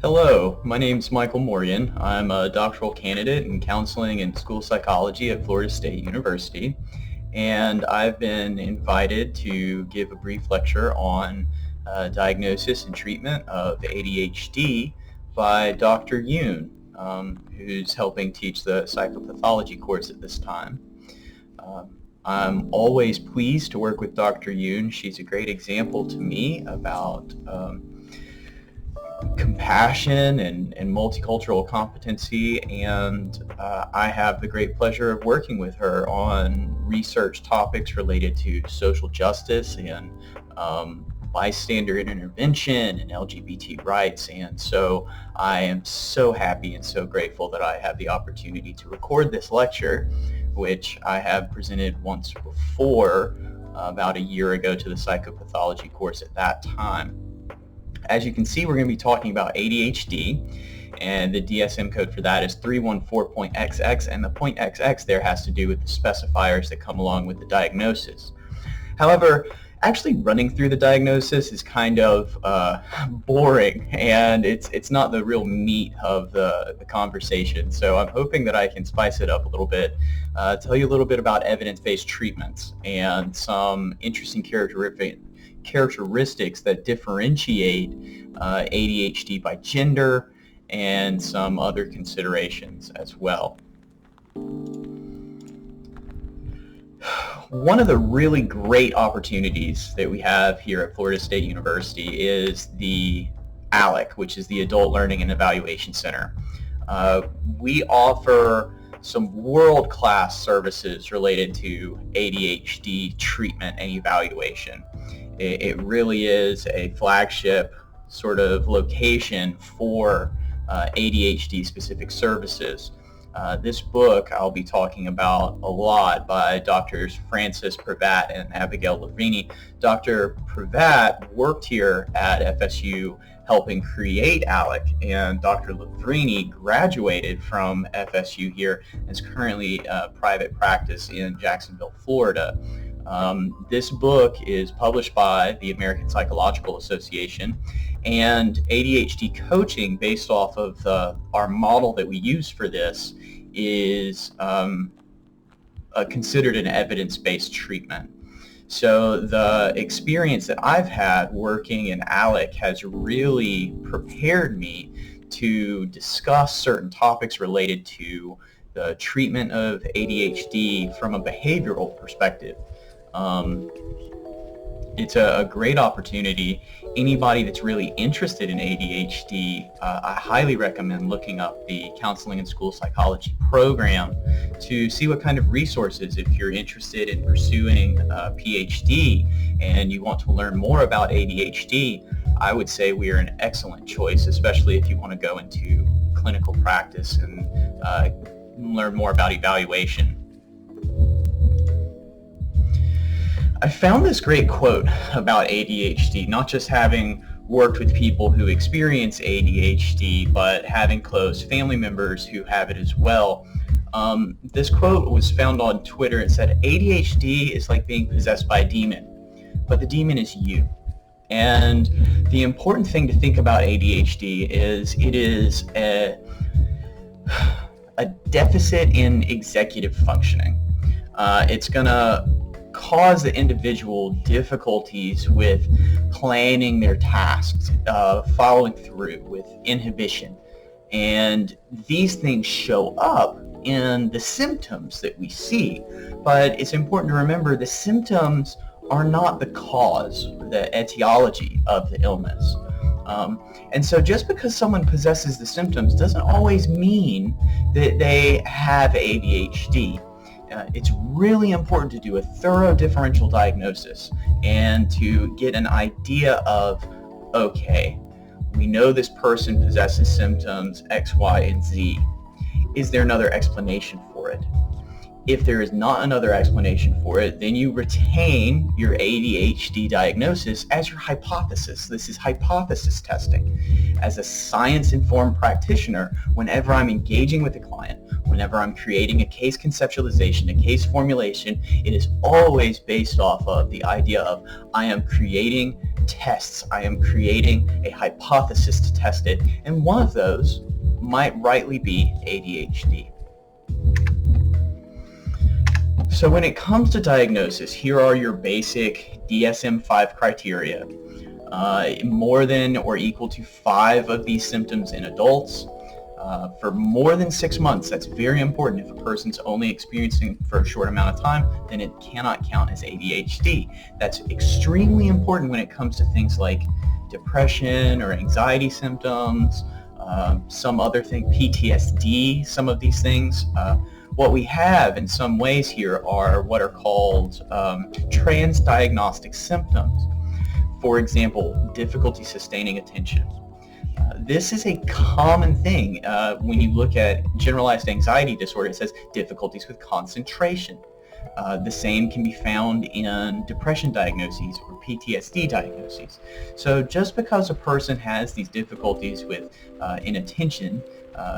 Hello, my name's Michael Morgan. I'm a doctoral candidate in counseling and school psychology at Florida State University, and I've been invited to give a brief lecture on diagnosis and treatment of ADHD by Dr. Yoon, who's helping teach the psychopathology course at this time. I'm always pleased to work with Dr. Yoon. She's a great example to me about compassion and multicultural competency, and I have the great pleasure of working with her on research topics related to social justice and bystander intervention and LGBT rights. And so I am so happy and so grateful that I have the opportunity to record this lecture, which I have presented once before about a year ago to the psychopathology course at that time. As you can see, we're going to be talking about ADHD, and the DSM code for that is 314.XX, and the .XX there has to do with the specifiers that come along with the diagnosis. However, actually running through the diagnosis is kind of boring, and it's not the real meat of the conversation. So I'm hoping that I can spice it up a little bit, tell you a little bit about evidence-based treatments and some interesting characteristics that differentiate ADHD by gender and some other considerations as well. One of the really great opportunities that we have here at Florida State University is the ALEC, which is the Adult Learning and Evaluation Center. We offer some world-class services related to ADHD treatment and evaluation. It really is a flagship sort of location for ADHD-specific services. This book I'll be talking about a lot by Drs. Francis Pravat and Abigail Lavrini. Dr. Pravat worked here at FSU helping create ALEC, and Dr. Lavrini graduated from FSU here and is currently private practice in Jacksonville, Florida. This book is published by the American Psychological Association, and ADHD coaching, based off of our model that we use for this, is considered an evidence-based treatment. So the experience that I've had working in ALEC has really prepared me to discuss certain topics related to the treatment of ADHD from a behavioral perspective. It's a great opportunity. Anybody that's really interested in ADHD, I highly recommend looking up the Counseling and School Psychology program to see what kind of resources, if you're interested in pursuing a PhD and you want to learn more about ADHD, I would say we are an excellent choice, especially if you want to go into clinical practice and learn more about evaluation. I found this great quote about ADHD, not just having worked with people who experience ADHD, but having close family members who have it as well. This quote was found on Twitter. It said, ADHD is like being possessed by a demon, but the demon is you. And the important thing to think about ADHD is it is a deficit in executive functioning. It's going to cause the individual difficulties with planning their tasks, following through with inhibition. And these things show up in the symptoms that we see. But it's important to remember the symptoms are not the cause, the etiology of the illness. And so just because someone possesses the symptoms doesn't always mean that they have ADHD. It's really important to do a thorough differential diagnosis and to get an idea of, okay, we know this person possesses symptoms X, Y, and Z. Is there another explanation for it? If there is not another explanation for it, then you retain your ADHD diagnosis as your hypothesis. This is hypothesis testing. As a science-informed practitioner, whenever I'm engaging with a client, whenever I'm creating a case conceptualization, a case formulation, it is always based off of the idea of I am creating tests. I am creating a hypothesis to test it, and one of those might rightly be ADHD. So when it comes to diagnosis, here are your basic DSM-5 criteria. More than or equal to 5 of these symptoms in adults. For more than 6 months, that's very important. If a person's only experiencing for a short amount of time, then it cannot count as ADHD. That's extremely important when it comes to things like depression or anxiety symptoms, some other thing, PTSD, some of these things. What we have in some ways here are what are called transdiagnostic symptoms. For example, difficulty sustaining attention. This is a common thing. When you look at generalized anxiety disorder, it says difficulties with concentration. The same can be found in depression diagnoses or PTSD diagnoses. So just because a person has these difficulties with inattention,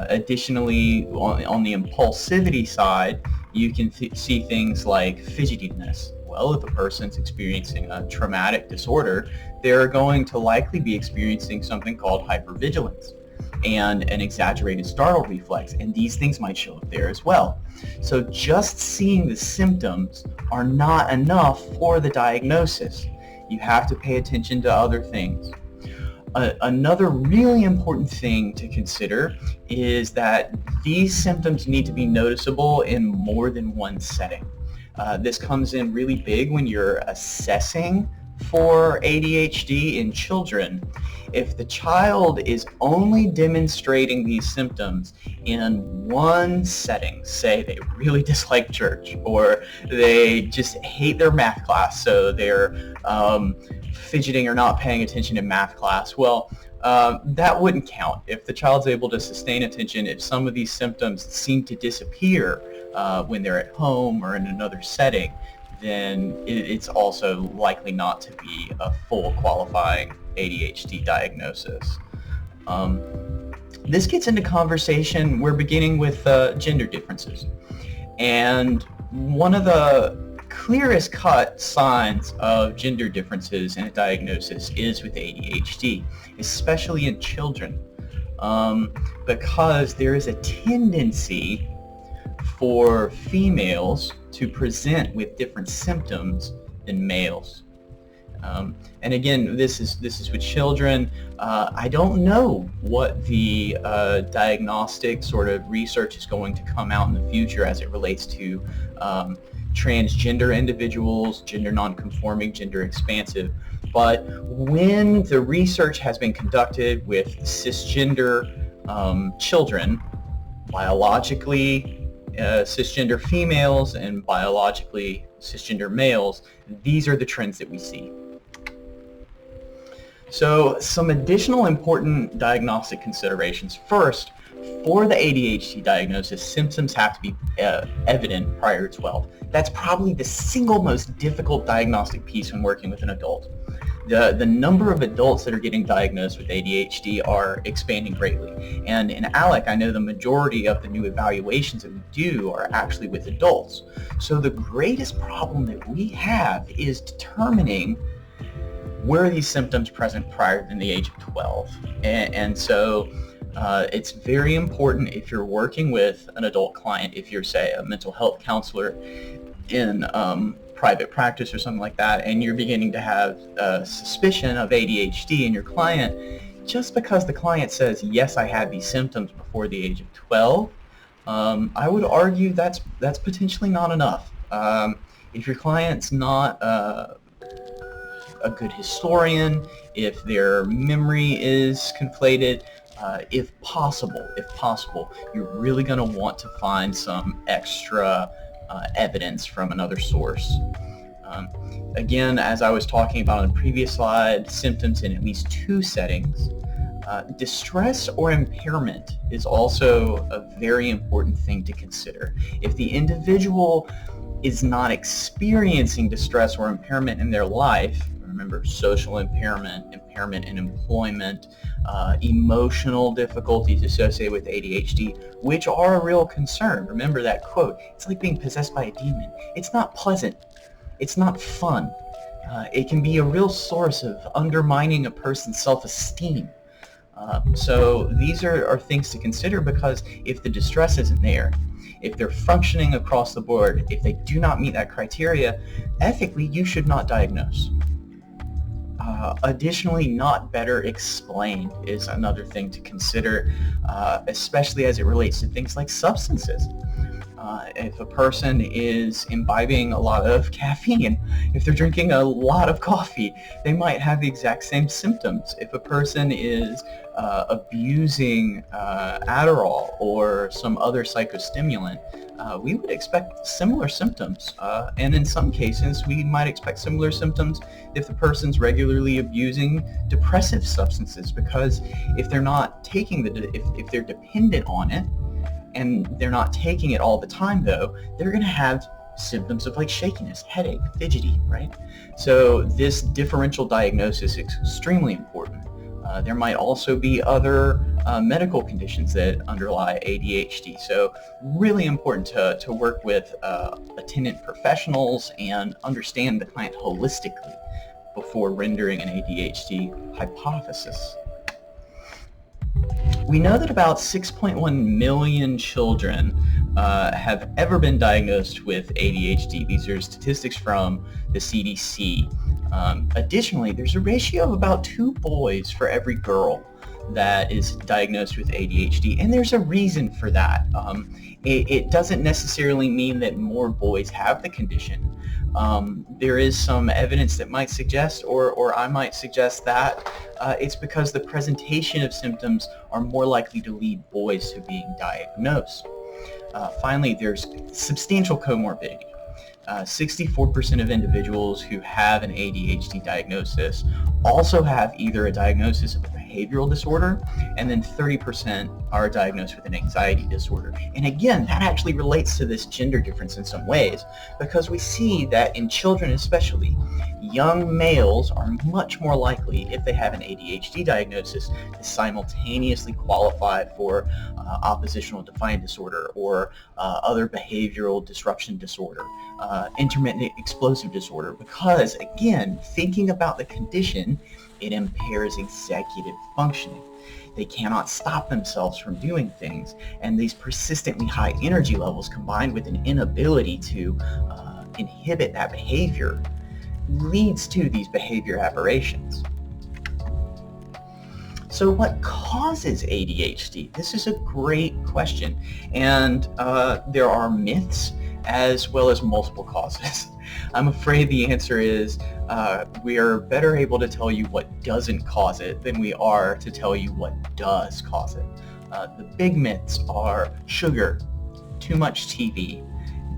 additionally on the impulsivity side, you can see things like fidgetiness. Well, if a person's experiencing a traumatic disorder, they're going to likely be experiencing something called hypervigilance and an exaggerated startle reflex, and these things might show up there as well. So just seeing the symptoms are not enough for the diagnosis. You have to pay attention to other things. Another really important thing to consider is that these symptoms need to be noticeable in more than one setting. This comes in really big when you're assessing for ADHD in children. If the child is only demonstrating these symptoms in one setting, say they really dislike church or they just hate their math class, so they're fidgeting or not paying attention in math class, well, that wouldn't count. If the child's able to sustain attention, if some of these symptoms seem to disappear when they're at home or in another setting, then it's also likely not to be a full qualifying ADHD diagnosis. This gets into conversation. We're beginning with gender differences. And one of the clearest cut signs of gender differences in a diagnosis is with ADHD, especially in children, because there is a tendency for females to present with different symptoms than males. And again, this is with children. I don't know what the diagnostic sort of research is going to come out in the future as it relates to transgender individuals, gender nonconforming, gender expansive. But when the research has been conducted with cisgender children, biologically cisgender females and biologically cisgender males, these are the trends that we see. So some additional important diagnostic considerations. First, for the ADHD diagnosis, symptoms have to be evident prior to 12. That's probably the single most difficult diagnostic piece when working with an adult. The number of adults that are getting diagnosed with ADHD are expanding greatly. And in ALEC, I know the majority of the new evaluations that we do are actually with adults. So the greatest problem that we have is determining where these symptoms present prior than the age of 12. And so it's very important if you're working with an adult client, if you're, say, a mental health counselor in private practice or something like that, and you're beginning to have a suspicion of ADHD in your client, just because the client says, yes, I had these symptoms before the age of 12, I would argue that's potentially not enough. If your client's not a good historian, if their memory is conflated, if possible, you're really going to want to find some extra evidence from another source. Again, as I was talking about on the previous slide, symptoms in at least 2 settings. Distress or impairment is also a very important thing to consider. If the individual is not experiencing distress or impairment in their life, remember social impairment, impairment in employment, emotional difficulties associated with ADHD, which are a real concern. Remember that quote, it's like being possessed by a demon. It's not pleasant. It's not fun. It can be a real source of undermining a person's self-esteem. So these are things to consider, because if the distress isn't there, if they're functioning across the board, if they do not meet that criteria, ethically you should not diagnose. Additionally, not better explained is another thing to consider, especially as it relates to things like substances. If a person is imbibing a lot of caffeine, if they're drinking a lot of coffee, they might have the exact same symptoms. If a person is abusing Adderall or some other psychostimulant, we would expect similar symptoms. And in some cases, we might expect similar symptoms if the person's regularly abusing depressive substances, because if they're not taking if they're dependent on it, and they're not taking it all the time, though, they're going to have symptoms of like shakiness, headache, fidgety, right? So this differential diagnosis is extremely important. There might also be other medical conditions that underlie ADHD. So really important to work with attendant professionals and understand the client holistically before rendering an ADHD hypothesis. We know that about 6.1 million children have ever been diagnosed with ADHD. These are statistics from the CDC. Additionally, there's a ratio of about 2 boys for every girl that is diagnosed with ADHD, and there's a reason for that. It doesn't necessarily mean that more boys have the condition. There is some evidence that might suggest, or I might suggest, that it's because the presentation of symptoms are more likely to lead boys to being diagnosed. Finally, there's substantial comorbidity. 64% of individuals who have an ADHD diagnosis also have either a diagnosis of a behavioral disorder, and then 30% are diagnosed with an anxiety disorder. And again, that actually relates to this gender difference in some ways, because we see that in children especially, young males are much more likely, if they have an ADHD diagnosis, to simultaneously qualify for oppositional defiant disorder or other behavioral disruption disorder, intermittent explosive disorder, because again, thinking about the condition, it impairs executive functioning. They cannot stop themselves from doing things, and these persistently high energy levels combined with an inability to inhibit that behavior leads to these behavior aberrations. So what causes ADHD? This is a great question, and there are myths as well as multiple causes. I'm afraid the answer is we are better able to tell you what doesn't cause it than we are to tell you what does cause it. The big myths are sugar, too much TV,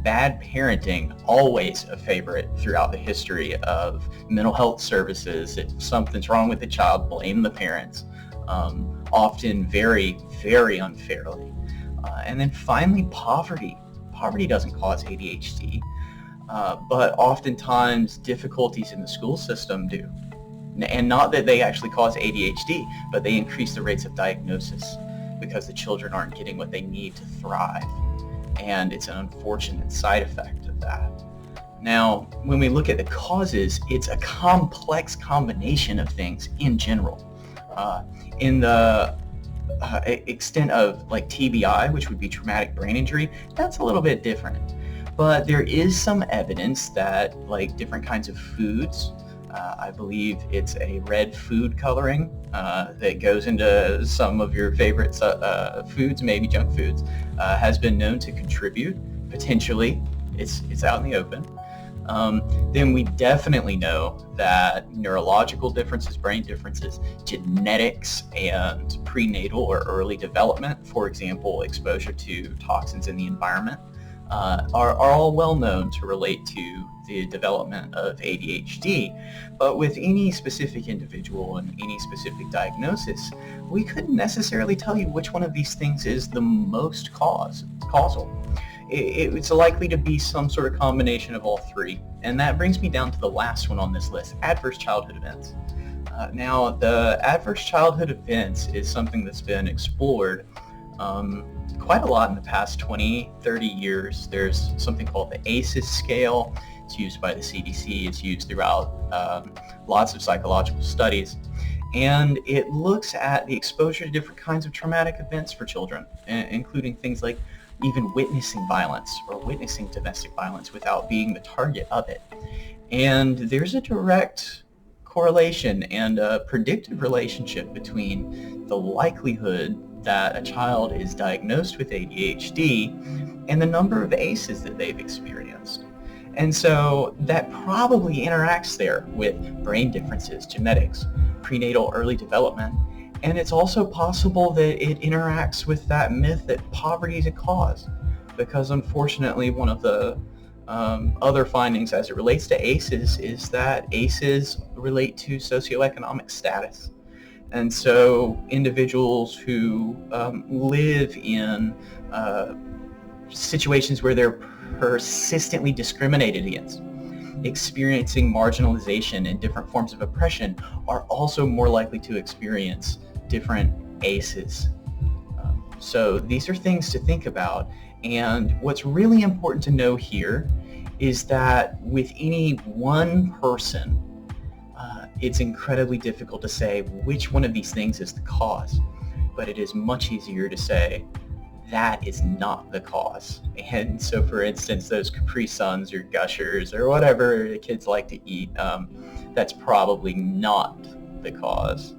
bad parenting, always a favorite throughout the history of mental health services. If something's wrong with the child, blame the parents, often very, very unfairly. And then finally, poverty. Poverty doesn't cause ADHD, but oftentimes difficulties in the school system do. And not that they actually cause ADHD, but they increase the rates of diagnosis because the children aren't getting what they need to thrive. And it's an unfortunate side effect of that. Now, when we look at the causes, it's a complex combination of things in general. In the extent of like TBI, which would be traumatic brain injury, that's a little bit different. But there is some evidence that like different kinds of foods, I believe it's a red food coloring that goes into some of your favorite foods, maybe junk foods, has been known to contribute, potentially. It's out in the open. Then we definitely know that neurological differences, brain differences, genetics, and prenatal or early development, for example, exposure to toxins in the environment, are all well known to relate to the development of ADHD. But with any specific individual and any specific diagnosis, we couldn't necessarily tell you which one of these things is the most causal. It's likely to be some sort of combination of all three. And that brings me down to the last one on this list, adverse childhood events. Now, the adverse childhood events is something that's been explored quite a lot in the past 20, 30 years. There's something called the ACEs scale. It's used by the CDC. It's used throughout lots of psychological studies. And it looks at the exposure to different kinds of traumatic events for children, including things like even witnessing violence or witnessing domestic violence without being the target of it. And there's a direct correlation and a predictive relationship between the likelihood that a child is diagnosed with ADHD and the number of ACEs that they've experienced. And so that probably interacts there with brain differences, genetics, prenatal early development, and it's also possible that it interacts with that myth that poverty is a cause, because unfortunately one of the other findings as it relates to ACEs is that ACEs relate to socioeconomic status. And so individuals who live in situations where they're persistently discriminated against, experiencing marginalization and different forms of oppression, are also more likely to experience different ACEs. So these are things to think about. And what's really important to know here is that with any one person, it's incredibly difficult to say which one of these things is the cause, but it is much easier to say that is not the cause. And so, for instance, those Capri Suns or Gushers or whatever the kids like to eat, that's probably not the cause.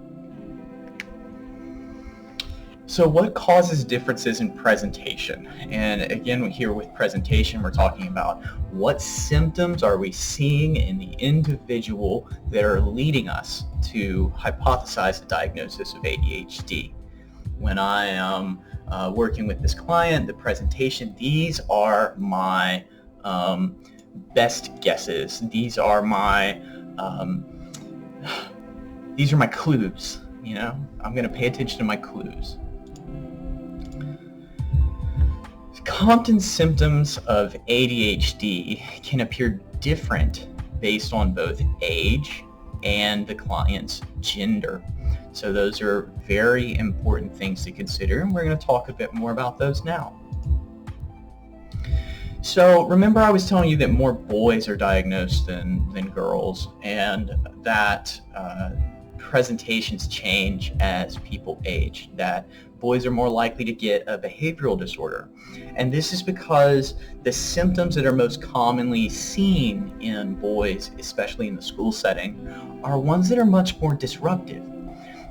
So what causes differences in presentation? And again, here with presentation, we're talking about what symptoms are we seeing in the individual that are leading us to hypothesize the diagnosis of ADHD. When I am working with this client, the presentation, these are my best guesses. These are my clues. You know, I'm going to pay attention to my clues. Common symptoms of ADHD can appear different based on both age and the client's gender. So those are very important things to consider, and we're going to talk a bit more about those now. So remember I was telling you that more boys are diagnosed than girls, and that presentations change as people age, that boys are more likely to get a behavioral disorder. And this is because the symptoms that are most commonly seen in boys, especially in the school setting, are ones that are much more disruptive.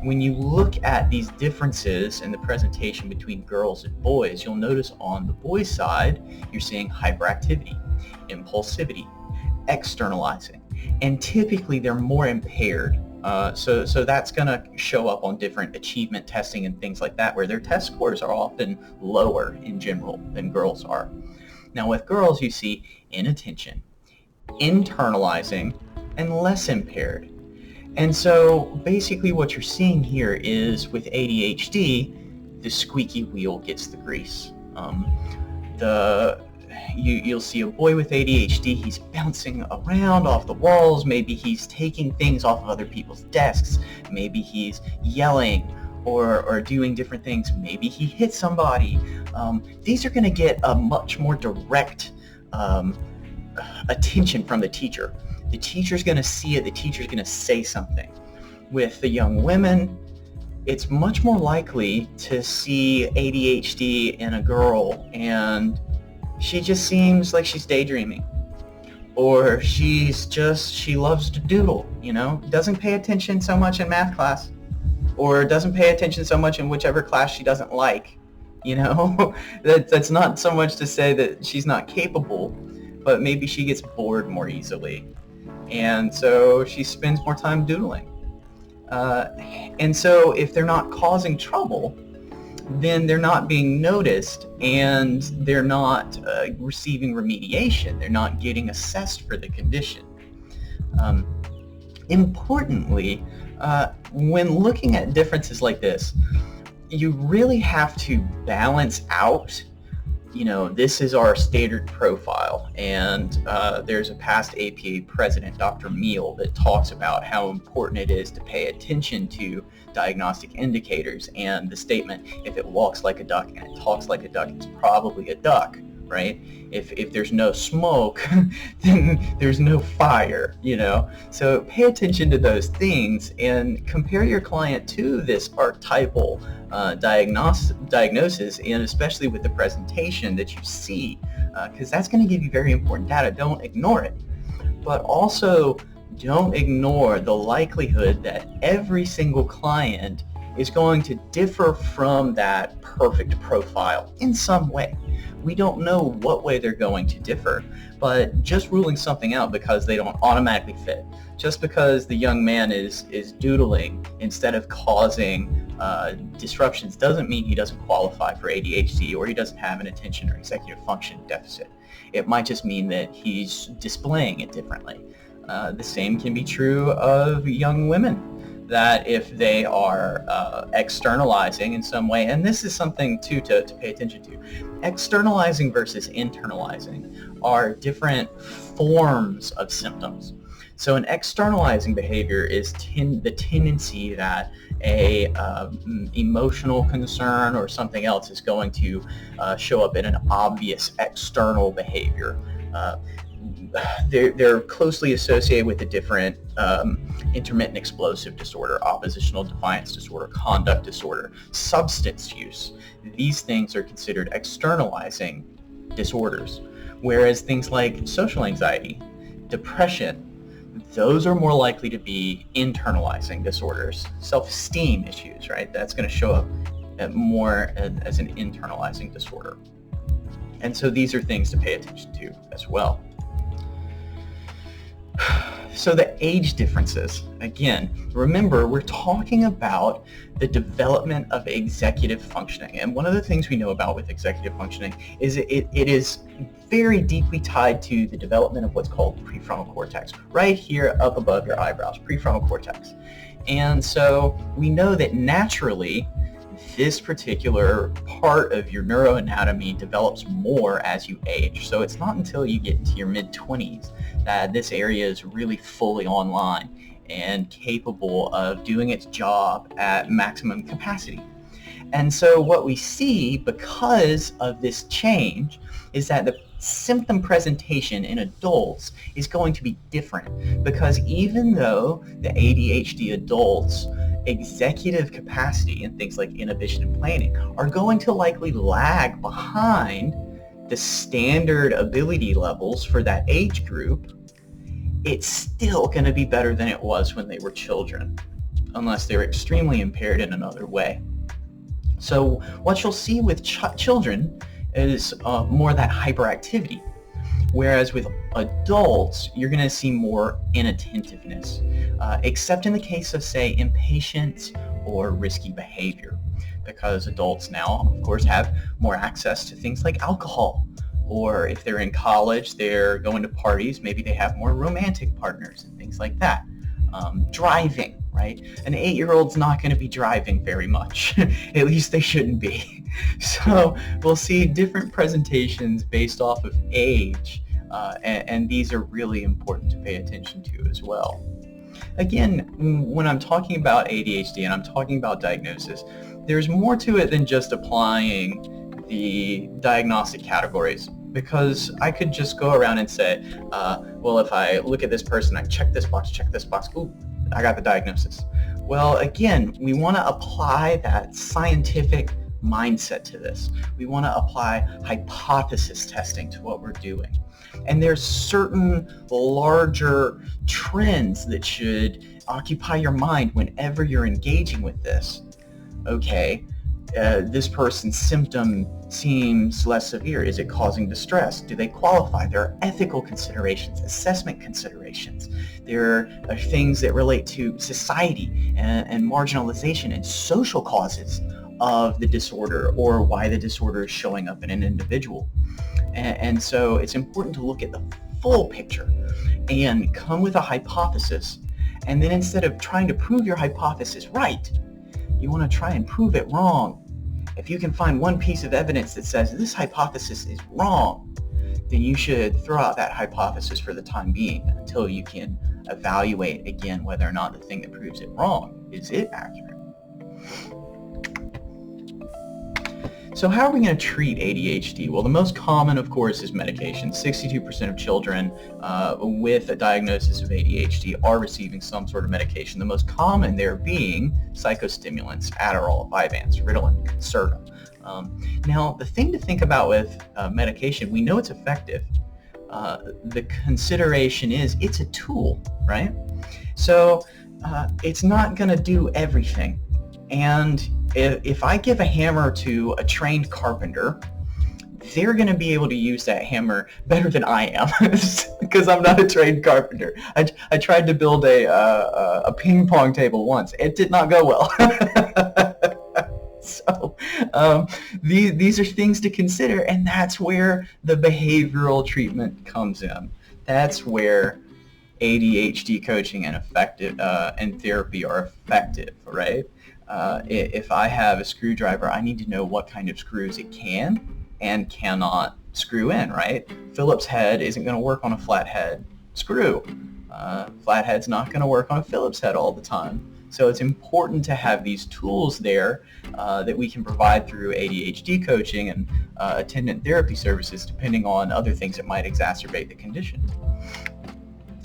When you look at these differences in the presentation between girls and boys, you'll notice on the boys' side, you're seeing hyperactivity, impulsivity, externalizing, and typically they're more impaired. So that's going to show up on different achievement testing and things like that, where their test scores are often lower in general than girls are. Now with girls, you see inattention, internalizing, and less impaired. And so basically what you're seeing here is with ADHD, the squeaky wheel gets the grease. You'll see a boy with ADHD, he's bouncing around off the walls, maybe he's taking things off of other people's desks, maybe he's yelling or doing different things, maybe he hits somebody. These are going to get a much more direct attention from the teacher. The teacher's going to see it, the teacher's going to say something. With the young women, it's much more likely to see ADHD in a girl and she just seems like she's daydreaming, or she loves to doodle, doesn't pay attention so much in math class, or doesn't pay attention so much in whichever class she doesn't like, That's not so much to say that she's not capable, but maybe she gets bored more easily, and so she spends more time doodling. And so if they're not causing trouble, then they're not being noticed and they're not receiving remediation. They're not getting assessed for the condition. Importantly, when looking at differences like this, you really have to balance out this is our standard profile, and there's a past APA president, Dr. Meal, that talks about how important it is to pay attention to diagnostic indicators, and the statement, if it walks like a duck and it talks like a duck, it's probably a duck, right? If there's no smoke, then there's no fire, So pay attention to those things and compare your client to this archetypal diagnosis, and especially with the presentation that you see, because that's going to give you very important data. Don't ignore it, but also don't ignore the likelihood that every single client is going to differ from that perfect profile in some way. We don't know what way they're going to differ, but just ruling something out because they don't automatically fit, just because the young man is doodling instead of causing disruptions, doesn't mean he doesn't qualify for ADHD or he doesn't have an attention or executive function deficit. It might just mean that he's displaying it differently. The same can be true of young women, that if they are externalizing in some way, and this is something too to pay attention to, externalizing versus internalizing are different forms of symptoms. So an externalizing behavior is the tendency that a emotional concern or something else is going to show up in an obvious external behavior. They're closely associated with the different intermittent explosive disorder, oppositional defiance disorder, conduct disorder, substance use. These things are considered externalizing disorders, whereas things like social anxiety, depression, those are more likely to be internalizing disorders. Self-esteem issues, right? That's going to show up more as an internalizing disorder. And so these are things to pay attention to as well. So the age differences, again, remember we're talking about the development of executive functioning. And one of the things we know about with executive functioning is it is very deeply tied to the development of what's called prefrontal cortex, right here up above your eyebrows, prefrontal cortex. And so we know that naturally this particular part of your neuroanatomy develops more as you age. So it's not until you get into your mid-20s that this area is really fully online and capable of doing its job at maximum capacity. And so what we see because of this change is that the symptom presentation in adults is going to be different, because even though the ADHD adults executive capacity and things like inhibition and planning are going to likely lag behind the standard ability levels for that age group, it's still going to be better than it was when they were children, unless they're extremely impaired in another way. So what you'll see with children is more that hyperactivity, whereas with adults, you're going to see more inattentiveness, except in the case of, say, impatience or risky behavior, because adults now, of course, have more access to things like alcohol, or if they're in college, they're going to parties, maybe they have more romantic partners and things like that. Driving, right? An 8-year-old's not going to be driving very much. At least they shouldn't be. So we'll see different presentations based off of age, and these are really important to pay attention to as well. Again, when I'm talking about ADHD and I'm talking about diagnosis, there's more to it than just applying the diagnostic categories, because I could just go around and say, well, if I look at this person, I check this box, ooh, I got the diagnosis. Well, again, we want to apply that scientific mindset to this. We want to apply hypothesis testing to what we're doing. And there's certain larger trends that should occupy your mind whenever you're engaging with this. Okay, this person's symptom seems less severe. Is it causing distress? Do they qualify? There are ethical considerations, assessment considerations. There are things that relate to society and marginalization and social causes of the disorder, or why the disorder is showing up in an individual. And so it's important to look at the full picture and come with a hypothesis. And then instead of trying to prove your hypothesis right, you want to try and prove it wrong. If you can find one piece of evidence that says this hypothesis is wrong, then you should throw out that hypothesis for the time being until you can evaluate again whether or not the thing that proves it wrong, is it accurate? So how are we going to treat ADHD? Well, the most common, of course, is medication. 62% of children with a diagnosis of ADHD are receiving some sort of medication. The most common there being psychostimulants, Adderall, Vyvanse, Ritalin, Concerta. Now, the thing to think about with medication, we know it's effective. The consideration is it's a tool, right? So it's not going to do everything. And if I give a hammer to a trained carpenter, they're going to be able to use that hammer better than I am because I'm not a trained carpenter. I tried to build a ping pong table once. It did not go well. So these are things to consider, and that's where the behavioral treatment comes in. That's where ADHD coaching and therapy are effective, right? If I have a screwdriver, I need to know what kind of screws it can and cannot screw in, right? Phillips head isn't going to work on a flathead screw. Flathead's not going to work on a Phillips head all the time. So it's important to have these tools there that we can provide through ADHD coaching and attendant therapy services, depending on other things that might exacerbate the condition.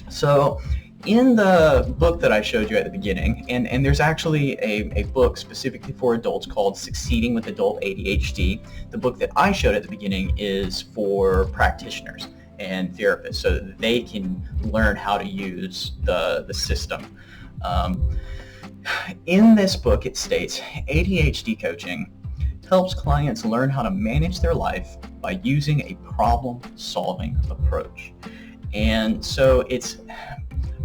So in the book that I showed you at the beginning, and there's actually a book specifically for adults called Succeeding with Adult ADHD. The book that I showed at the beginning is for practitioners and therapists so that they can learn how to use the system. In this book, it states, ADHD coaching helps clients learn how to manage their life by using a problem-solving approach. And so it's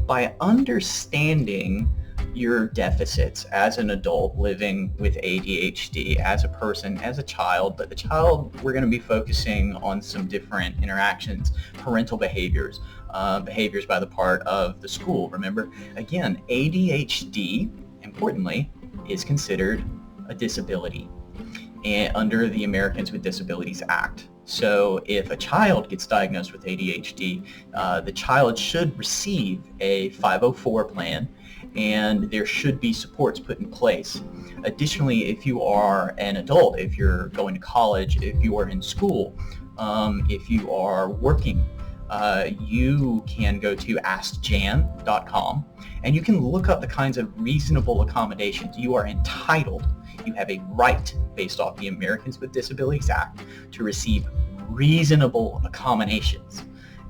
by understanding your deficits as an adult living with ADHD, as a person, as a child, but the child, we're going to be focusing on some different interactions, parental behaviors, behaviors by the part of the school. Remember, again, ADHD, importantly, is considered a disability under the Americans with Disabilities Act. So if a child gets diagnosed with ADHD, the child should receive a 504 plan, and there should be supports put in place. Additionally, if you are an adult, if you're going to college, if you are in school, if you are working, you can go to askjan.com and you can look up the kinds of reasonable accommodations you are entitled. You have a right, based off the Americans with Disabilities Act, to receive reasonable accommodations.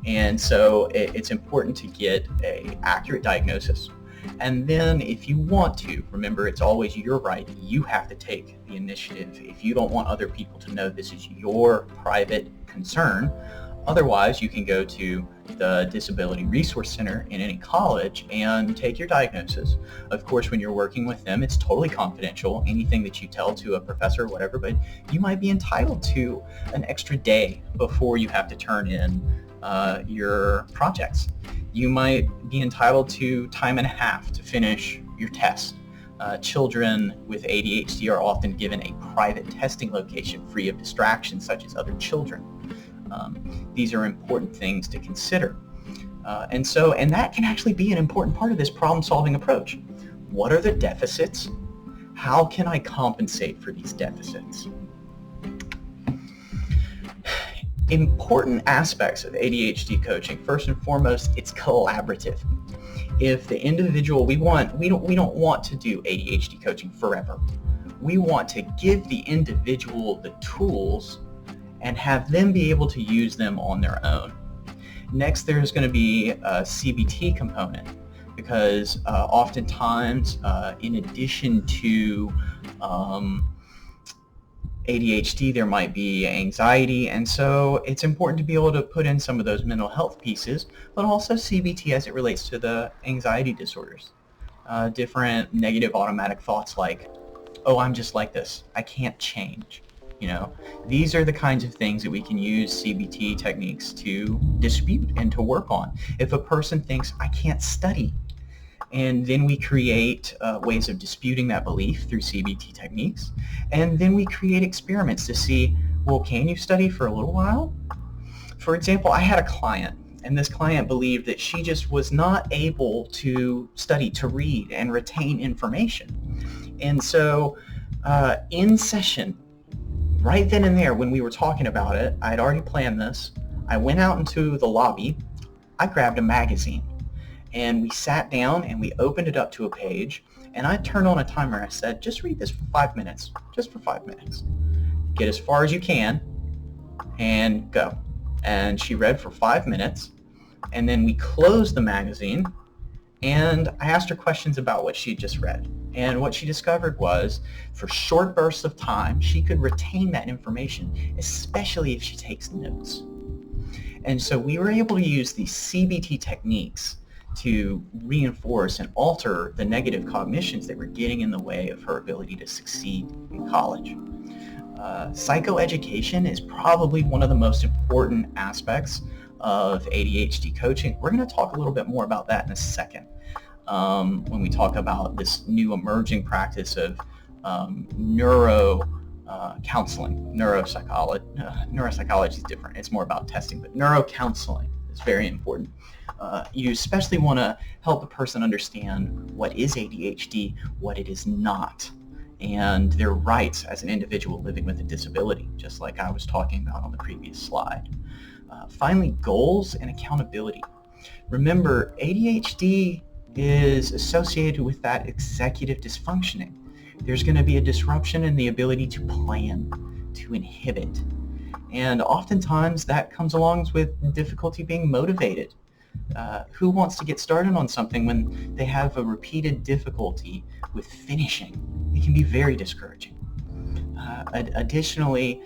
And so it's important to get an accurate diagnosis. And then if you want to, remember, it's always your right. You have to take the initiative. If you don't want other people to know, this is your private concern. Otherwise, you can go to the Disability Resource Center in any college and take your diagnosis. Of course, when you're working with them, it's totally confidential, anything that you tell to a professor or whatever, but you might be entitled to an extra day before you have to turn in your projects. You might be entitled to time and a half to finish your test. Children with ADHD are often given a private testing location free of distractions such as other children. These are important things to consider. And that can actually be an important part of this problem-solving approach. What are the deficits? How can I compensate for these deficits? Important aspects of ADHD coaching, first and foremost, it's collaborative. If the individual, we don't want to do ADHD coaching forever. We want to give the individual the tools and have them be able to use them on their own. Next, there's going to be a CBT component because oftentimes, in addition to ADHD, there might be anxiety, and so it's important to be able to put in some of those mental health pieces, but also CBT as it relates to the anxiety disorders. Different negative automatic thoughts like, oh, I'm just like this, I can't change. These are the kinds of things that we can use CBT techniques to dispute and to work on. If a person thinks, I can't study, And then we create ways of disputing that belief through CBT techniques. And then we create experiments to see, well, can you study for a little while? For example, I had a client, and this client believed that she just was not able to study, to read, and retain information. And so in session, right then and there when we were talking about it, I had already planned this. I went out into the lobby, I grabbed a magazine, and we sat down and we opened it up to a page, and I turned on a timer. I said, just read this for 5 minutes, just for 5 minutes. Get as far as you can and go. And she read for 5 minutes, and then we closed the magazine, and I asked her questions about what she had just read. And what she discovered was, for short bursts of time, she could retain that information, especially if she takes notes. And so we were able to use these CBT techniques to reinforce and alter the negative cognitions that were getting in the way of her ability to succeed in college. Psychoeducation is probably one of the most important aspects of ADHD coaching. We're going to talk a little bit more about that in a second when we talk about this new emerging practice of neuro counseling. Neuropsychology is different. It's more about testing, but neuro counseling is very important. You especially want to help a person understand what is ADHD, what it is not, and their rights as an individual living with a disability, just like I was talking about on the previous slide. Finally, goals and accountability. Remember, ADHD is associated with that executive dysfunctioning. There's going to be a disruption in the ability to plan, to inhibit. And oftentimes that comes along with difficulty being motivated. Who wants to get started on something when they have a repeated difficulty with finishing? It can be very discouraging. Additionally,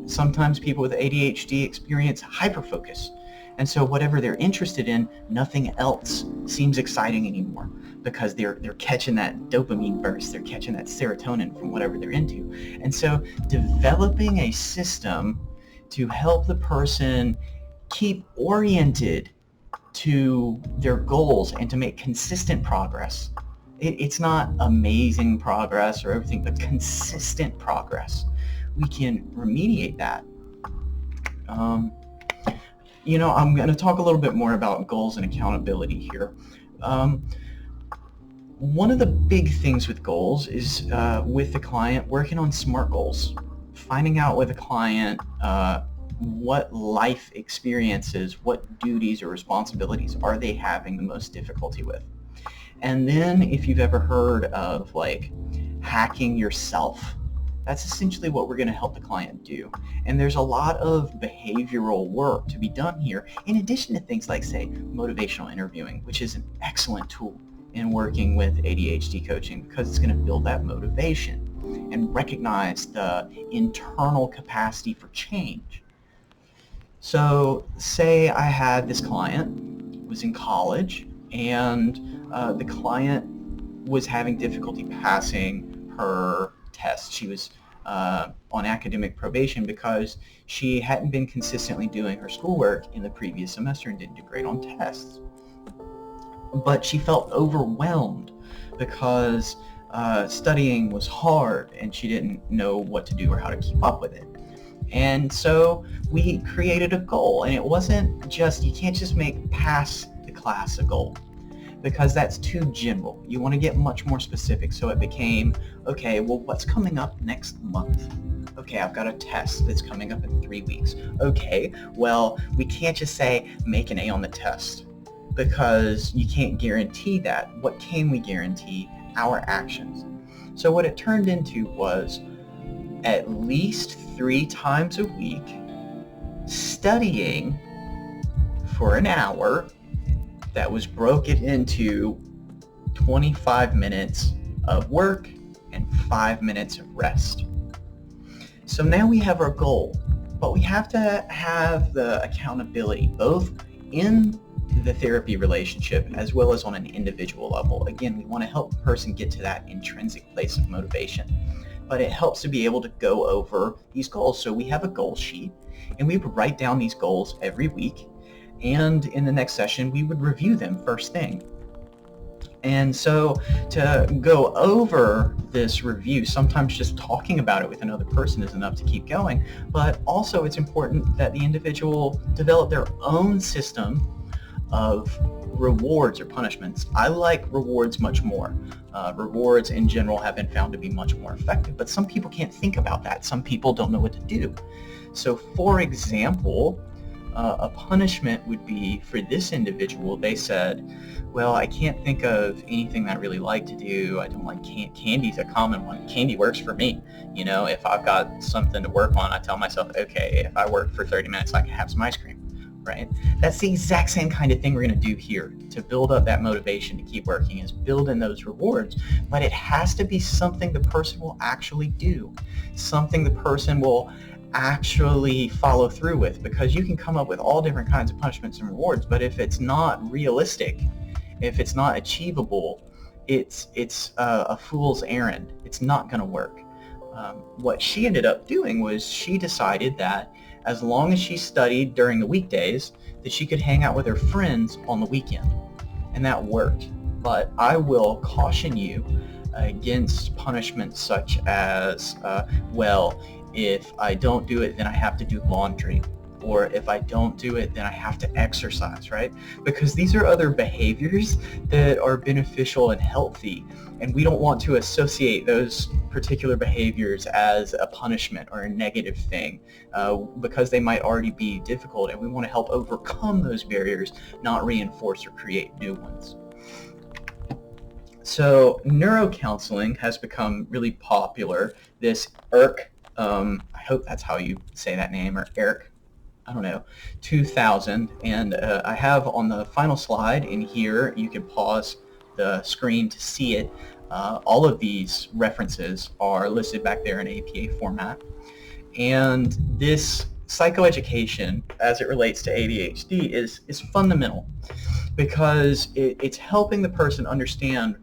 sometimes people with ADHD experience hyperfocus. And so whatever they're interested in, nothing else seems exciting anymore because they're catching that dopamine burst, they're catching that serotonin from whatever they're into. And so developing a system to help the person keep oriented to their goals and to make consistent progress. It's not amazing progress or everything, but consistent progress. We can remediate that. I'm going to talk a little bit more about goals and accountability here. One of the big things with goals is with the client working on SMART goals, finding out with the client what life experiences, what duties or responsibilities are they having the most difficulty with. And then if you've ever heard of hacking yourself, that's essentially what we're going to help the client do. And there's a lot of behavioral work to be done here, in addition to things like, say, motivational interviewing, which is an excellent tool in working with ADHD coaching because it's going to build that motivation and recognize the internal capacity for change. So say I had this client, was in college, and the client was having difficulty passing her test. She was on academic probation because she hadn't been consistently doing her schoolwork in the previous semester and didn't do great on tests. But she felt overwhelmed because studying was hard and she didn't know what to do or how to keep up with it. And so we created a goal, and it wasn't just, you can't just make pass the class a goal, because that's too general. You want to get much more specific. So it became, okay, well, what's coming up next month? Okay, I've got a test that's coming up in 3 weeks. Okay, well, we can't just say make an A on the test because you can't guarantee that. What can we guarantee? Our actions. So what it turned into was at least 3 times a week studying for an hour that was broken into 25 minutes of work and 5 minutes of rest. So now we have our goal, but we have to have the accountability both in the therapy relationship as well as on an individual level. Again, we want to help the person get to that intrinsic place of motivation, but it helps to be able to go over these goals. So we have a goal sheet, and we would write down these goals every week, and in the next session we would review them first thing. And so to go over this review, sometimes just talking about it with another person is enough to keep going, but also it's important that the individual develop their own system of rewards or punishments. I like rewards much more. Rewards in general have been found to be much more effective, but some people can't think about that. Some people don't know what to do. So for example, a punishment would be for this individual, they said, well, I can't think of anything that I really like to do. I don't like candy's a common one. Candy works for me. You know, if I've got something to work on, I tell myself, okay, if I work for 30 minutes, I can have some ice cream, right? That's the exact same kind of thing we're going to do here to build up that motivation to keep working, is build in those rewards. But it has to be something the person will actually do, something the person will actually follow through with, because you can come up with all different kinds of punishments and rewards, but if it's not realistic, if it's not achievable, it's a fool's errand. It's not going to work. What she ended up doing was she decided that as long as she studied during the weekdays, that she could hang out with her friends on the weekend, and that worked. But I will caution you against punishments such as, well, if I don't do it, then I have to do laundry. Or if I don't do it, then I have to exercise, right? Because these are other behaviors that are beneficial and healthy, and we don't want to associate those particular behaviors as a punishment or a negative thing, because they might already be difficult, and we want to help overcome those barriers, not reinforce or create new ones. So neurocounseling has become really popular. This ERC, I hope that's how you say that name, or ERC, I don't know, 2000, and I have on the final slide in here, you can pause the screen to see it. All of these references are listed back there in APA format. And this psychoeducation, as it relates to ADHD, is fundamental, because it's helping the person understand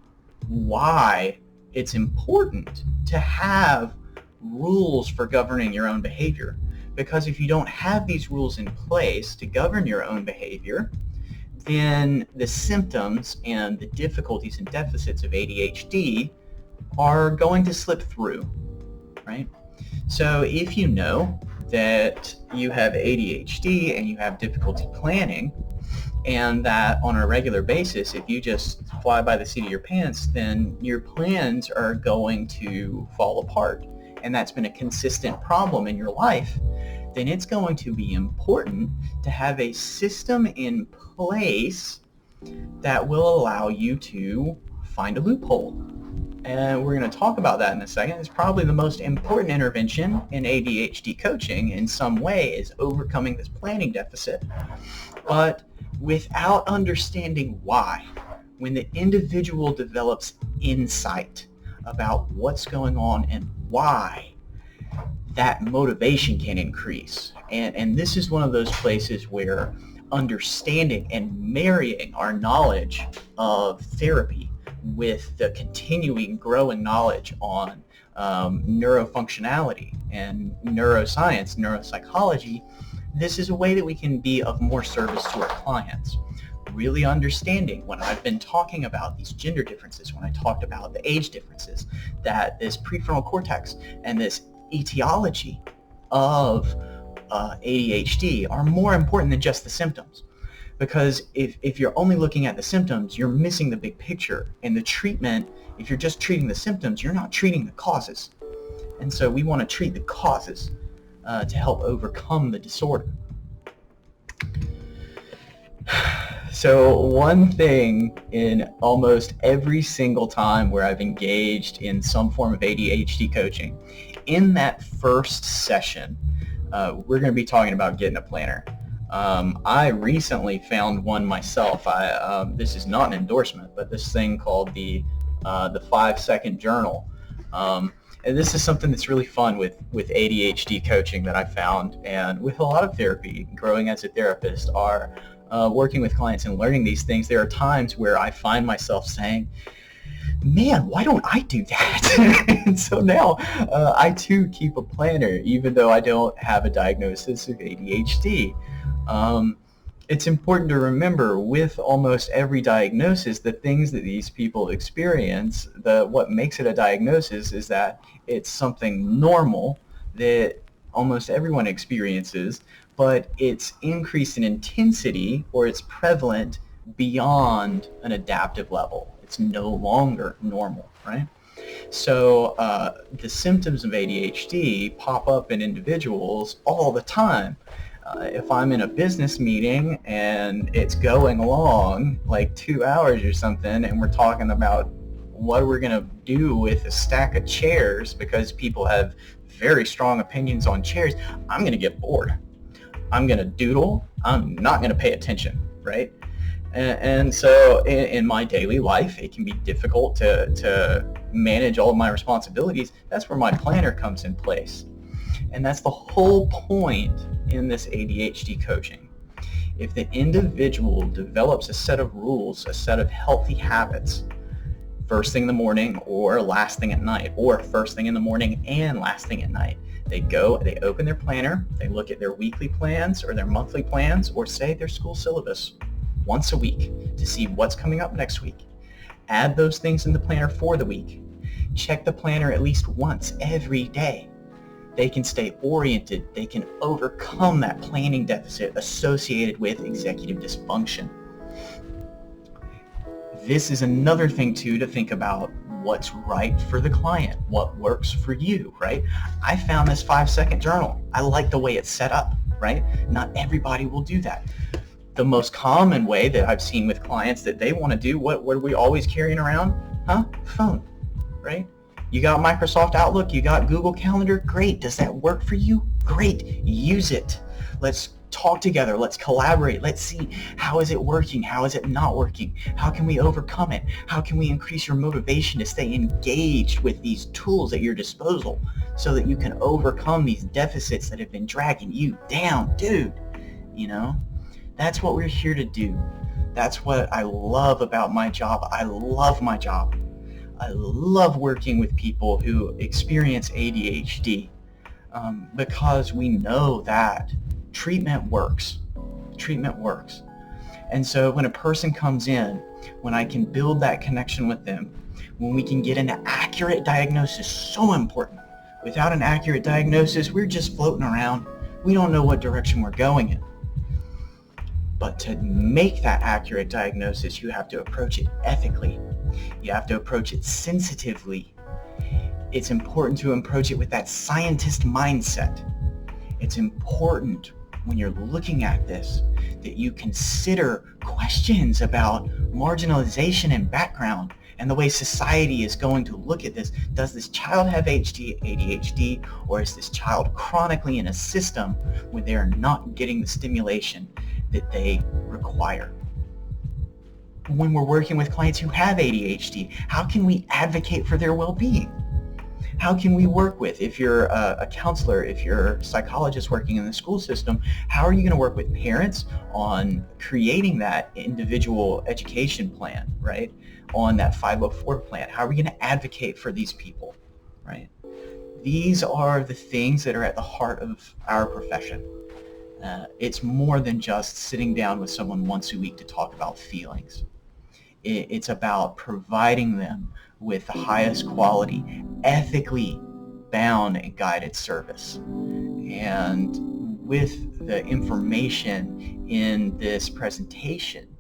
why it's important to have rules for governing your own behavior. Because if you don't have these rules in place to govern your own behavior, then the symptoms and the difficulties and deficits of ADHD are going to slip through, right? So if you know that you have ADHD and you have difficulty planning, and that on a regular basis, if you just fly by the seat of your pants, then your plans are going to fall apart, and that's been a consistent problem in your life, then it's going to be important to have a system in place that will allow you to find a loophole. And we're going to talk about that in a second. It's probably the most important intervention in ADHD coaching in some way, is overcoming this planning deficit. But without understanding why, when the individual develops insight about what's going on and why, that motivation can increase. And this is one of those places where understanding and marrying our knowledge of therapy with the continuing growing knowledge on neurofunctionality and neuroscience, neuropsychology, this is a way that we can be of more service to our clients. Really understanding, when I've been talking about these gender differences, when I talked about the age differences, that this prefrontal cortex and this etiology of ADHD are more important than just the symptoms. Because if you're only looking at the symptoms, you're missing the big picture. And the treatment, if you're just treating the symptoms, you're not treating the causes. And so we want to treat the causes to help overcome the disorder. So one thing in almost every single time where I've engaged in some form of ADHD coaching, in that first session, we're going to be talking about getting a planner. I recently found one myself. This is not an endorsement, but this thing called the 5-second journal. And this is something that's really fun with ADHD coaching that I found, and with a lot of therapy, growing as a therapist, are working with clients and learning these things. There are times where I find myself saying, man, why don't I do that? And so now I too keep a planner, even though I don't have a diagnosis of ADHD. It's important to remember with almost every diagnosis, the things that these people experience, what makes it a diagnosis is that it's something normal that almost everyone experiences, but it's increased in intensity or it's prevalent beyond an adaptive level. It's no longer normal, right? So the symptoms of ADHD pop up in individuals all the time. If I'm in a business meeting and it's going along like 2 hours or something, and we're talking about what we're going to do with a stack of chairs because people have very strong opinions on chairs, I'm going to get bored. I'm going to doodle. I'm not going to pay attention, right? And so in my daily life, it can be difficult to manage all of my responsibilities. That's where my planner comes in place. And that's the whole point in this ADHD coaching. If the individual develops a set of rules, a set of healthy habits, first thing in the morning or last thing at night, or first thing in the morning and last thing at night, they open their planner, they look at their weekly plans or their monthly plans, or say their school syllabus once a week to see what's coming up next week. Add those things in the planner for the week. Check the planner at least once every day. They can stay oriented. They can overcome that planning deficit associated with executive dysfunction. This is another thing too to think about what's right for the client, what works for you, right? I found this 5-second journal. I like the way it's set up, right? Not everybody will do that. The most common way that I've seen with clients that they want to do, what are we always carrying around? Phone, right? You got Microsoft Outlook, you got Google Calendar, great. Does that work for you? Great, use it. Let's talk together, let's collaborate, let's see how is it working, how is it not working, how can we overcome it, how can we increase your motivation to stay engaged with these tools at your disposal so that you can overcome these deficits that have been dragging you down, dude. That's what we're here to do. That's what I love about my job. I love my job. I love working with people who experience ADHD because we know that treatment works. Treatment works. And so when a person comes in, when I can build that connection with them, when we can get an accurate diagnosis, so important. Without an accurate diagnosis, we're just floating around. We don't know what direction we're going in. But to make that accurate diagnosis, you have to approach it ethically. You have to approach it sensitively. It's important to approach it with that scientist mindset. It's important when you're looking at this that you consider questions about marginalization and background and the way society is going to look at this. Does this child have ADHD, or is this child chronically in a system where they are not getting the stimulation that they require? When we're working with clients who have ADHD, how can we advocate for their well-being? How can we work with, if you're a counselor, if you're a psychologist working in the school system, how are you going to work with parents on creating that individual education plan, right? On that 504 plan? How are we going to advocate for these people, right? These are the things that are at the heart of our profession. It's more than just sitting down with someone once a week to talk about feelings. It's about providing them with the highest quality, ethically bound and guided service. And with the information in this presentation,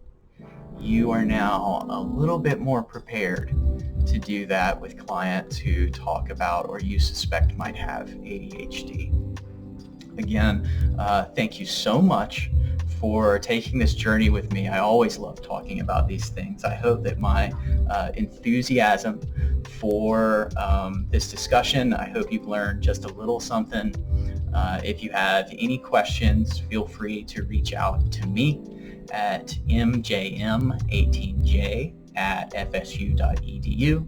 you are now a little bit more prepared to do that with clients who talk about or you suspect might have ADHD. Again, thank you so much for taking this journey with me. I always love talking about these things. I hope that my enthusiasm for this discussion, I hope you've learned just a little something. If you have any questions, feel free to reach out to me at mjm18j@fsu.edu.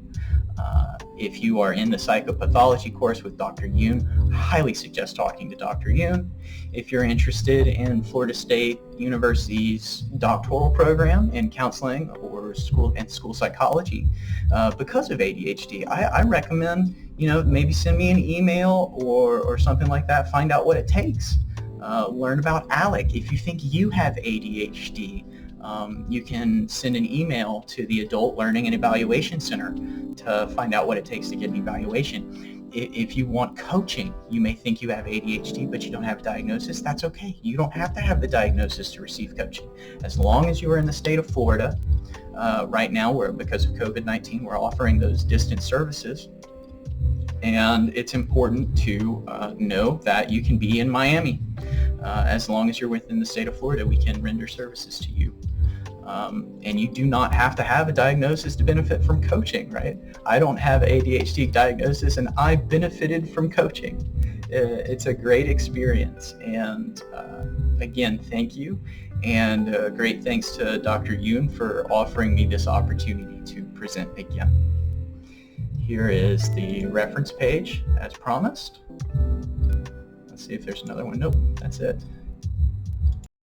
If you are in the psychopathology course with Dr. Yoon, I highly suggest talking to Dr. Yoon. If you're interested in Florida State University's doctoral program in counseling or school psychology because of ADHD, I recommend maybe send me an email or something like that. Find out what it takes. Learn about ALEC. If you think you have ADHD, you can send an email to the Adult Learning and Evaluation Center to find out what it takes to get an evaluation. If you want coaching, you may think you have ADHD, but you don't have a diagnosis. That's okay. You don't have to have the diagnosis to receive coaching. As long as you are in the state of Florida, right now, because of COVID-19, we're offering those distance services. And it's important to know that you can be in Miami. As long as you're within the state of Florida, we can render services to you. And you do not have to have a diagnosis to benefit from coaching, right? I don't have ADHD diagnosis, and I benefited from coaching. It's a great experience. And again, thank you. And great thanks to Dr. Yoon for offering me this opportunity to present again. Here is the reference page as promised. Let's see if there's another one. Nope, that's it.